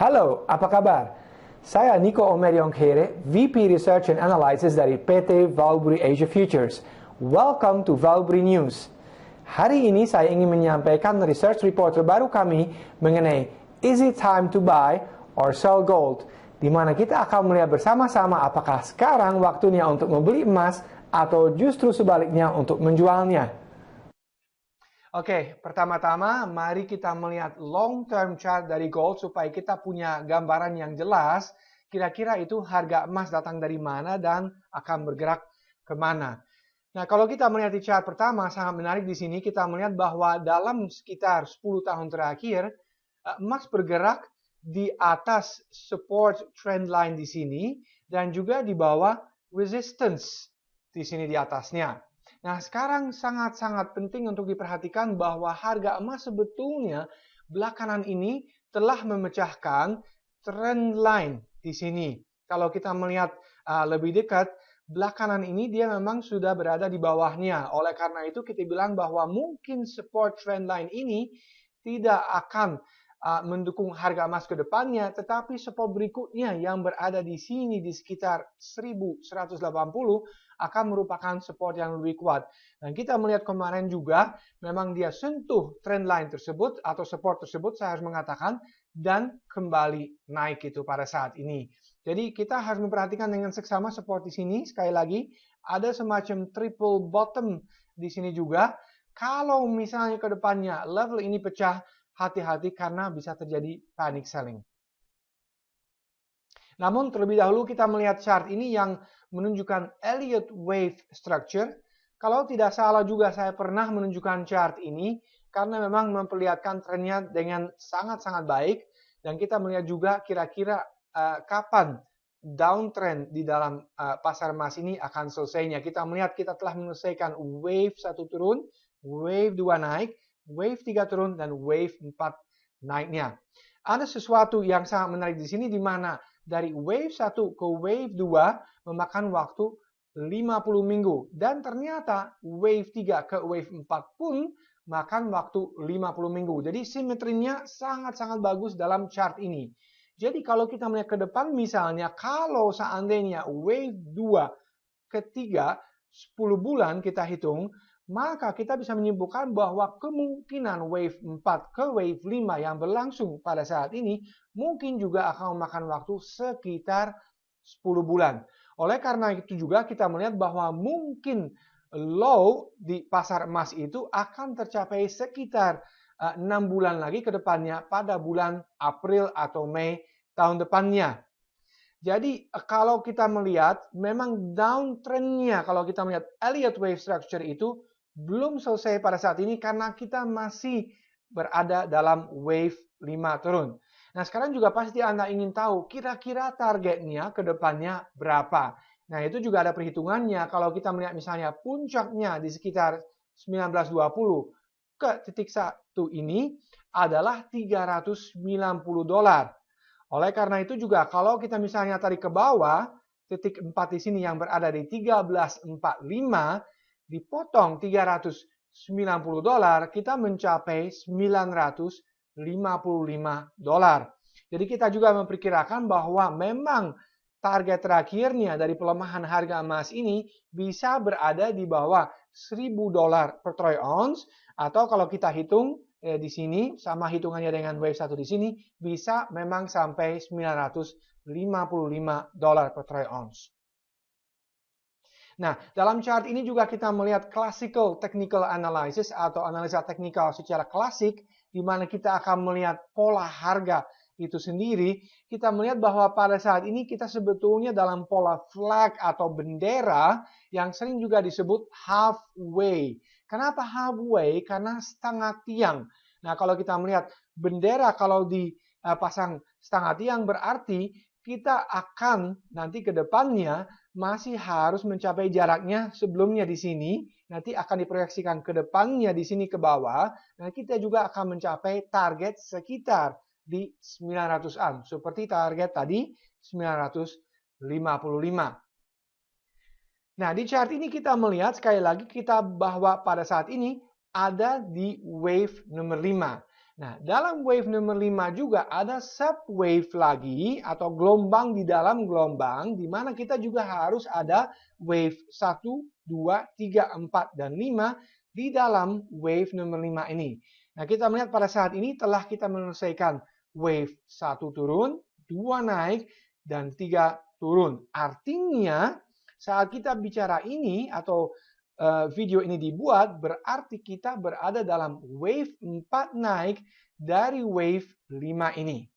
Halo, apa kabar? Saya Nico Omeriongkere, VP Research and Analysis dari PT Valbury Asia Futures. Welcome to Valbury News. Hari ini saya ingin menyampaikan research report terbaru kami mengenai Is it time to buy or sell gold? Di mana kita akan melihat bersama-sama apakah sekarang waktunya untuk membeli emas atau justru sebaliknya untuk menjualnya. Oke, pertama-tama mari kita melihat long term chart dari gold supaya kita punya gambaran yang jelas kira-kira itu harga emas datang dari mana dan akan bergerak kemana. Nah, kalau kita melihat di chart pertama sangat menarik di sini kita melihat bahwa dalam sekitar 10 tahun terakhir emas bergerak di atas support trend line di sini dan juga di bawah resistance di sini di atasnya. Nah, sekarang sangat-sangat penting untuk diperhatikan bahwa harga emas sebetulnya belakangan ini telah memecahkan trend line di sini. Kalau kita melihat lebih dekat, belakangan ini dia memang sudah berada di bawahnya. Oleh karena itu kita bilang bahwa mungkin support trend line ini tidak akan mendukung harga emas ke depannya, tetapi support berikutnya yang berada di sini di sekitar 1180 akan merupakan support yang lebih kuat. Dan kita melihat kemarin juga memang dia sentuh trend line tersebut atau support tersebut saya harus mengatakan dan kembali naik itu pada saat ini. Jadi kita harus memperhatikan dengan seksama support di sini sekali lagi ada semacam triple bottom di sini juga. Kalau misalnya ke depannya level ini pecah, hati-hati karena bisa terjadi panic selling. Namun terlebih dahulu kita melihat chart ini yang menunjukkan Elliott Wave Structure. Kalau tidak salah juga saya pernah menunjukkan chart ini karena memang memperlihatkan trennya dengan sangat-sangat baik. Dan kita melihat juga kira-kira kapan downtrend di dalam pasar emas ini akan selesainya. Kita melihat kita telah menyelesaikan wave 1 turun, wave 2 naik, wave 3 turun, dan wave 4 naiknya. Ada sesuatu yang sangat menarik di sini di mana dari wave 1 ke wave 2 memakan waktu 50 minggu. Dan ternyata wave 3 ke wave 4 pun makan waktu 50 minggu. Jadi simetrinya sangat-sangat bagus dalam chart ini. Jadi kalau kita melihat ke depan misalnya kalau seandainya wave 2 ke 3 10 bulan kita hitung, maka kita bisa menyimpulkan bahwa kemungkinan wave 4 ke wave 5 yang berlangsung pada saat ini mungkin juga akan memakan waktu sekitar 10 bulan. Oleh karena itu juga kita melihat bahwa mungkin low di pasar emas itu akan tercapai sekitar 6 bulan lagi ke depannya pada bulan April atau Mei tahun depannya. Jadi kalau kita melihat memang downtrendnya kalau kita melihat Elliott Wave Structure itu belum selesai pada saat ini karena kita masih berada dalam wave 5 turun. Nah sekarang juga pasti Anda ingin tahu kira-kira targetnya ke depannya berapa. Nah itu juga ada perhitungannya kalau kita melihat misalnya puncaknya di sekitar 1920 ke titik 1 ini adalah $390. Oleh karena itu juga kalau kita misalnya tarik ke bawah titik 4 di sini yang berada di 1345 dipotong $390, kita mencapai $955. Jadi kita juga memperkirakan bahwa memang target terakhirnya dari pelemahan harga emas ini bisa berada di bawah $1.000 per troy ounce atau kalau kita hitung di sini sama hitungannya dengan wave 1 di sini bisa memang sampai $955 per troy ounce. Nah, dalam chart ini juga kita melihat classical technical analysis atau analisa teknikal secara klasik, di mana kita akan melihat pola harga itu sendiri. Kita melihat bahwa pada saat ini kita sebetulnya dalam pola flag atau bendera yang sering juga disebut halfway. Kenapa halfway? Karena setengah tiang. Nah, kalau kita melihat bendera kalau dipasang setengah tiang berarti kita akan nanti ke depannya masih harus mencapai jaraknya sebelumnya di sini, nanti akan diproyeksikan ke depannya di sini ke bawah, dan kita juga akan mencapai target sekitar di 900-an, seperti target tadi 955. Nah, di chart ini kita melihat sekali lagi kita bahwa pada saat ini ada di wave nomor 5. Nah, dalam wave nomor 5 juga ada subwave lagi atau gelombang di dalam gelombang di mana kita juga harus ada wave 1, 2, 3, 4, dan 5 di dalam wave nomor 5 ini. Nah, kita melihat pada saat ini telah kita menyelesaikan wave 1 turun, 2 naik, dan 3 turun. Artinya, saat kita bicara ini atau video ini dibuat, berarti kita berada dalam wave 4 naik dari wave 5 ini.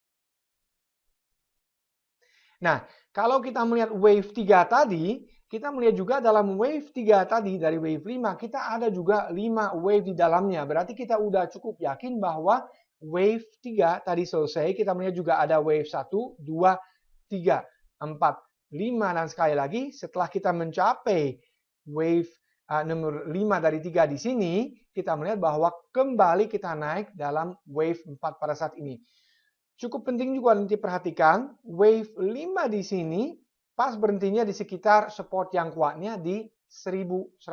Nah, kalau kita melihat wave 3 tadi, kita melihat juga dalam wave 3 tadi dari wave 5, kita ada juga 5 wave di dalamnya. Berarti kita udah cukup yakin bahwa wave 3 tadi selesai. Kita melihat juga ada wave 1, 2, 3, 4, 5. Dan sekali lagi, setelah kita mencapai wave nomor 5 dari 3 di sini, kita melihat bahwa kembali kita naik dalam wave 4 pada saat ini. Cukup penting juga nanti perhatikan, wave 5 di sini pas berhentinya di sekitar support yang kuatnya di 1180.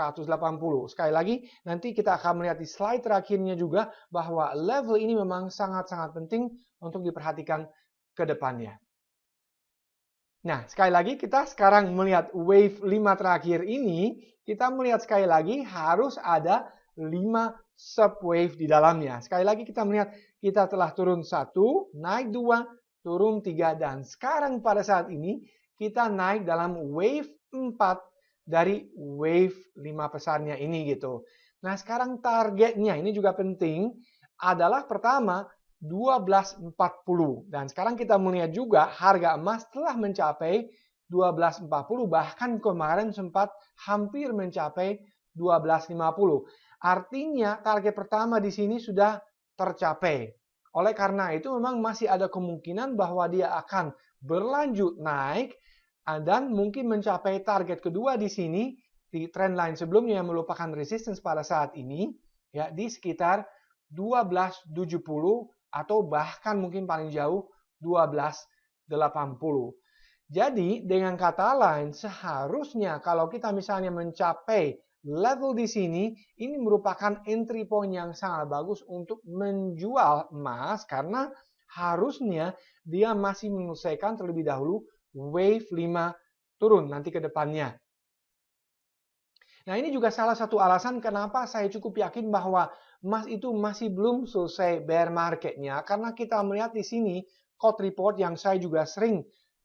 Sekali lagi, nanti kita akan melihat di slide terakhirnya juga bahwa level ini memang sangat-sangat penting untuk diperhatikan ke depannya. Nah, sekali lagi kita sekarang melihat wave 5 terakhir ini, kita melihat sekali lagi harus ada 5 subwave di dalamnya. Sekali lagi kita melihat kita telah turun 1, naik 2, turun 3, dan sekarang pada saat ini kita naik dalam wave 4 dari wave 5 besarnya ini gitu. Nah, sekarang targetnya ini juga penting adalah pertama 1240. Dan sekarang kita melihat juga harga emas telah mencapai 1240, bahkan kemarin sempat hampir mencapai 1250. Artinya target pertama di sini sudah tercapai. Oleh karena itu memang masih ada kemungkinan bahwa dia akan berlanjut naik dan mungkin mencapai target kedua di sini di trendline sebelumnya yang merupakan resistance pada saat ini ya di sekitar 1270 atau bahkan mungkin paling jauh 1280. Jadi dengan kata lain seharusnya kalau kita misalnya mencapai level di sini, ini merupakan entry point yang sangat bagus untuk menjual emas karena harusnya dia masih menyelesaikan terlebih dahulu wave 5 turun nanti ke depannya. Nah, ini juga salah satu alasan kenapa saya cukup yakin bahwa emas itu masih belum selesai bear marketnya. Karena kita melihat di sini, quote report yang saya juga sering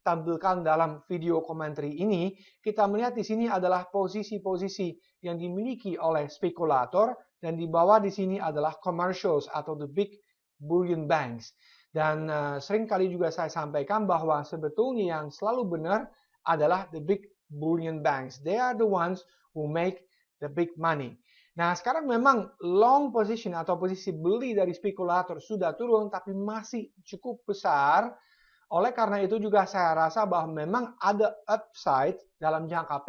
tampilkan dalam video commentary ini, kita melihat di sini adalah posisi-posisi yang dimiliki oleh spekulator, dan di bawah di sini adalah commercials atau the big bullion banks. Dan sering kali juga saya sampaikan bahwa sebetulnya yang selalu benar adalah the big bullion banks. They are the ones who make the big money. Nah, sekarang memang long position atau posisi beli dari spekulator sudah turun, tapi masih cukup besar. Oleh karena itu juga saya rasa bahwa memang ada upside dalam jangka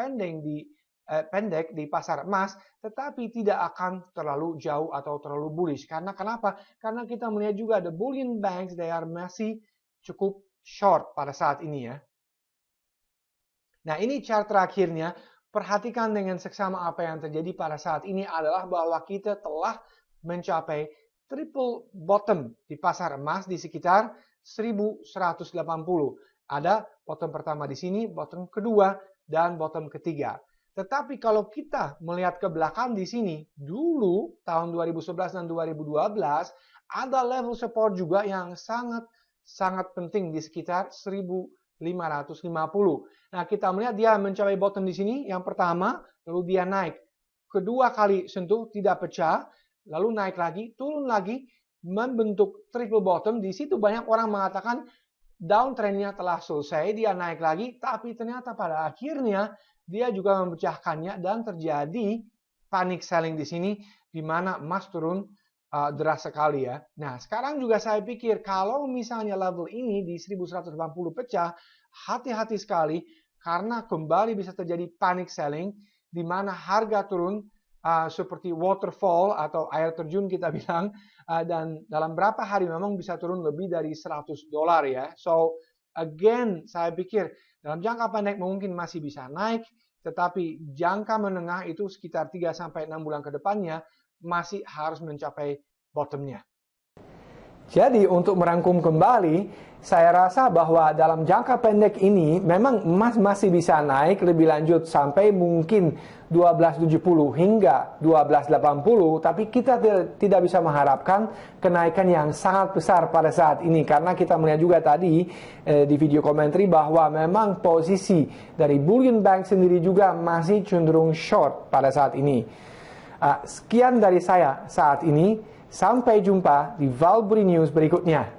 pendek di pasar emas, tetapi tidak akan terlalu jauh atau terlalu bullish. Karena kenapa? Karena kita melihat juga the bullion banks, they are masih cukup short pada saat ini ya. Nah, ini chart terakhirnya. Perhatikan dengan seksama apa yang terjadi pada saat ini adalah bahwa kita telah mencapai triple bottom di pasar emas di sekitar 1180. Ada bottom pertama di sini, bottom kedua, dan bottom ketiga. Tetapi kalau kita melihat ke belakang di sini, dulu tahun 2011 dan 2012 ada level support juga yang sangat penting di sekitar 1550. Nah, kita melihat dia mencapai bottom di sini yang pertama, lalu dia naik. Kedua kali sentuh tidak pecah, lalu naik lagi, turun lagi, membentuk triple bottom. Di situ banyak orang mengatakan downtrendnya telah selesai, dia naik lagi, tapi ternyata pada akhirnya dia juga memecahkannya dan terjadi panic selling di sini, di mana emas turun deras sekali ya. Nah, sekarang juga saya pikir kalau misalnya level ini di 1180 pecah, hati-hati sekali karena kembali bisa terjadi panic selling di mana harga turun seperti waterfall atau air terjun kita bilang dan dalam berapa hari memang bisa turun lebih dari $100 ya. So again saya pikir dalam jangka pendek mungkin masih bisa naik, tetapi jangka menengah itu sekitar 3-6 bulan ke depannya masih harus mencapai bottomnya. Jadi untuk merangkum kembali, saya rasa bahwa dalam jangka pendek ini memang emas masih bisa naik lebih lanjut sampai mungkin 12.70 hingga 12.80, tapi kita tidak bisa mengharapkan kenaikan yang sangat besar pada saat ini karena kita melihat juga tadi di video komentari bahwa memang posisi dari bullion bank sendiri juga masih cenderung short pada saat ini. Sekian dari saya saat ini, sampai jumpa di Valbury News berikutnya.